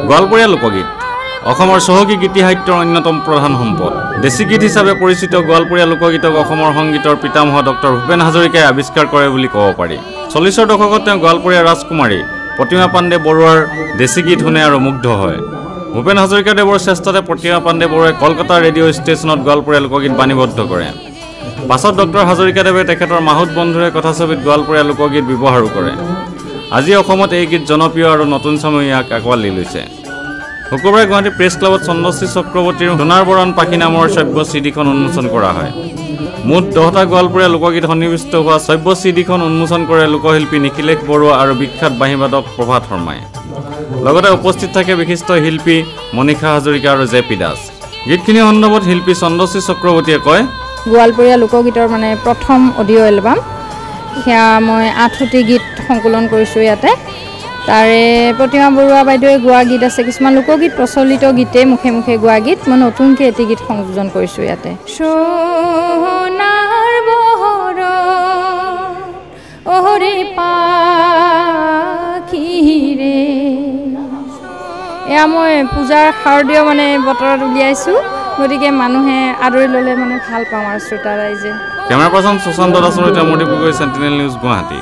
গোৱালপৰীয়া লোকগীত অসমৰ চহকী গীতি সাহিত্যৰ অন্যতম প্ৰধান সম্পদ। দেশী গীত হিচাপে পৰিচিত গোৱালপৰীয়া লোকগীতক অসমৰ সংগীতৰ পিতামহ ডক্টৰ ভূপেন হাজৰিকাই আৱিষ্কাৰ কৰে বুলি ক'ব পাৰি। 40ৰ দশকত তেওঁ গোৱালপৰীয়া ৰাজকুমাৰী প্ৰতিমা পাণ্ডে বৰুৱাৰ দেশী গীত শুনে আৰু মুগ্ধ হয়। ভূপেন হাজৰিকাদেৱৰ চেষ্টাতে প্ৰতিমা পাণ্ডে বৰুৱাই কলকাতা ৰেডিঅ' ষ্টেচনত গোৱালপৰীয়া লোকগীত বাণীবদ্ধ কৰে। পাছত ডক্টৰ হাজৰিকাদেৱে তেখেতৰ মাহুত বন্ধুৰে কথাছবিত গোৱালপৰীয়া লোকগীত ব্যৱহাৰো কৰে। আজি অসমত এই গীত জনপ্ৰিয় আৰু নতুন চামে ইয়াক আঁকোৱালি লৈছে। শুকুৰবাৰে গুৱাহাটী প্ৰেছ ক্লাবত চন্দ্ৰশ্ৰী চক্ৰৱৰ্তীৰ সোণাৰ বৰণ পাখি নামৰ শ্ৰব্য চিডিখন উন্মোচন কৰা হয়। মুঠ 10টা গোৱালপৰীয়া লোকগীত সন্নিৱিষ্ট হোৱা শ্ৰব্য চিডিখন উন্মোচন কৰে লোকশিল্পী নিখিলেশ বৰুৱা আৰু বিখ্যাত বাঁহীবাদক প্ৰভাত শৰ্মাই। লগতে উপস্থিত থাকে বিশিষ্ট শিল্পী মণিষা হাজৰিকা আৰু জে পি দাস। গীতখিনি সন্দৰ্ভত শিল্পী চন্দ্ৰশ্ৰী চক্ৰৱৰ্তীয়ে কয়, গোৱালপৰীয়া লোকগীতৰ মানে প্ৰথম অডিঅ' এলবাম, সেয়া মই 8টি গীত সংকলন কৰিছোঁ ইয়াতে। তাৰে প্ৰতিমা বৰুৱা বাইদেৱে গোৱা গীত আছে, কিছুমান লোকগীত প্ৰচলিত গীতে মুখে মুখে গোৱা গীত। মই নতুনকৈ এটি গীত সংযোজন কৰিছোঁ ইয়াতে। সোণাৰ বৰণ অহৰি পাখিৰে, এয়া মই পূজাৰ শাৰদীয় মানে বতৰত উলিয়াইছোঁ, গতিকে মানুহে আদৰি ল'লে মানে ভাল পাম আৰু শ্ৰোতা ৰাইজে। কেমেৰা পাৰ্চন সুশান্ত দাসৰ সৈতে মণিপুৰ চেণ্টিনেল নিউজ গুৱাহাটী।